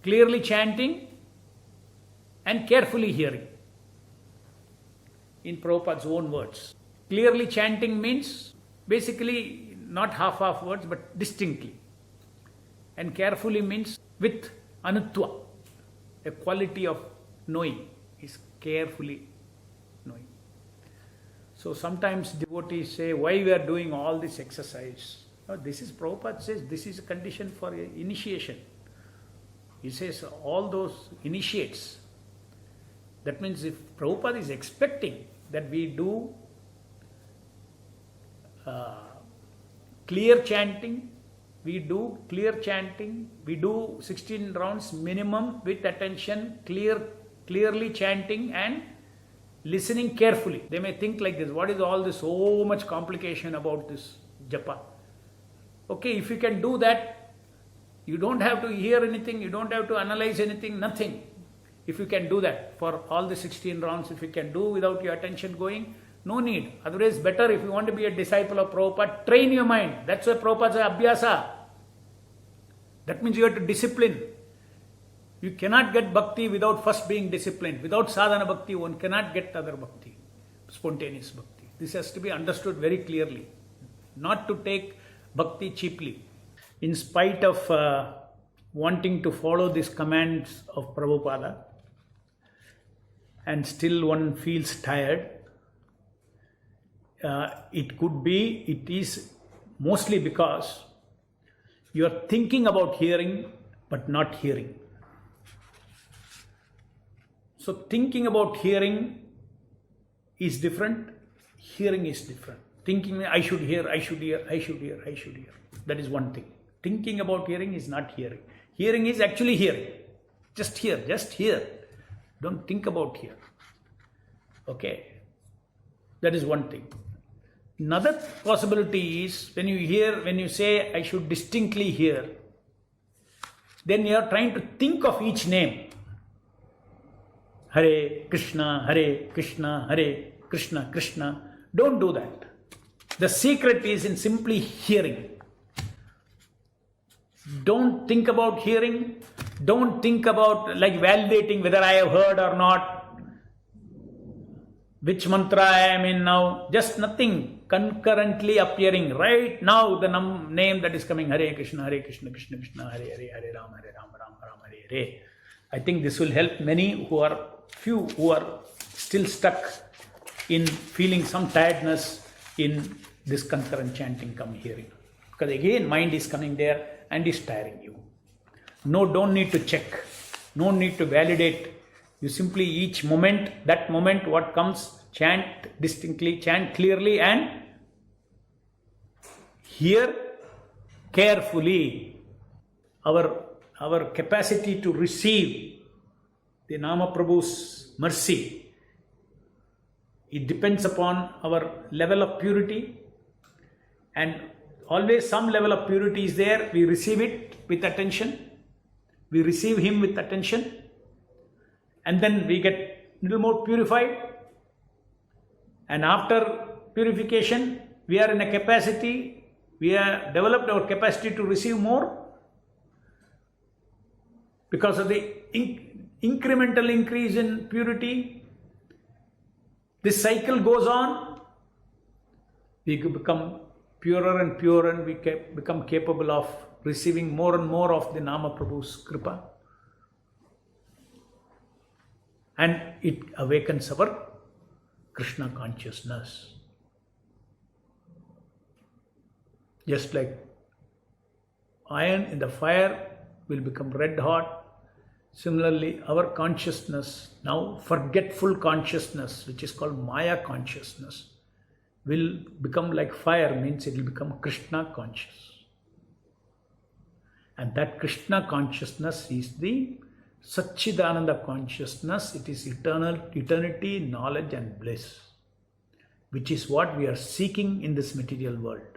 clearly chanting and carefully hearing. In Prabhupada's own words. Clearly chanting means basically not half words but distinctly. And carefully means with anutva, a quality of knowing is carefully knowing. So sometimes devotees say, why we are doing all this exercise? No, this is, Prabhupada says, this is a condition for initiation. He says all those initiates. That means if Prabhupada is expecting that we do clear chanting, we do 16 rounds minimum with attention, clearly chanting and listening carefully. They may think like this, what is all this, so much complication about this japa? Okay, if you can do that, you don't have to hear anything, you don't have to analyze anything, nothing. If you can do that for all the 16 rounds, if you can do without your attention going, no need. Otherwise, better if you want to be a disciple of Prabhupada, train your mind. That's why Prabhupada says abhyasa. That means you have to discipline. You cannot get bhakti without first being disciplined. Without sadhana bhakti, one cannot get other bhakti, spontaneous bhakti. This has to be understood very clearly. Not to take bhakti cheaply. In spite of wanting to follow these commands of Prabhupada, and still one feels tired, it is mostly because you are thinking about hearing but not hearing. So thinking about hearing is different, hearing is different. Thinking, I should hear. That is one thing. Thinking about hearing is not hearing. Hearing is actually hearing. Just hear. Don't think about hear. Okay. That is one thing. Another possibility is when you say, I should distinctly hear, then you are trying to think of each name. Hare Krishna, Hare Krishna, Hare Krishna, Krishna. Don't do that. The secret is in simply hearing. Don't think about hearing. Don't think about like validating whether I have heard or not. Which mantra I am in now. Just nothing concurrently appearing. Right now the name that is coming, Hare Krishna, Krishna Krishna, Hare Hare, Hare Rama, Rama Hare Hare. I think this will help few who are still stuck in feeling some tiredness in this concurrent chanting come hearing. Because again mind is coming there and is tiring you. No, don't need to check. No need to validate. You simply each moment, that moment what comes, chant distinctly, chant clearly and hear carefully. Our capacity to receive the Nama Prabhu's mercy, it depends upon our level of purity, and always some level of purity is there. We receive it with attention. We receive him with attention, and then we get a little more purified, and after purification we are in a capacity, we have developed our capacity to receive more because of the incremental increase in purity. This cycle goes on. We become purer and purer, and we become capable of receiving more and more of the Nama Prabhu's Kripa. And it awakens our Krishna consciousness. Just like iron in the fire will become red hot, similarly our consciousness, now forgetful consciousness, which is called Maya consciousness, will become like fire, means it will become Krishna conscious. And that Krishna consciousness is the Satchidananda consciousness. It is eternity, knowledge and bliss, which is what we are seeking in this material world.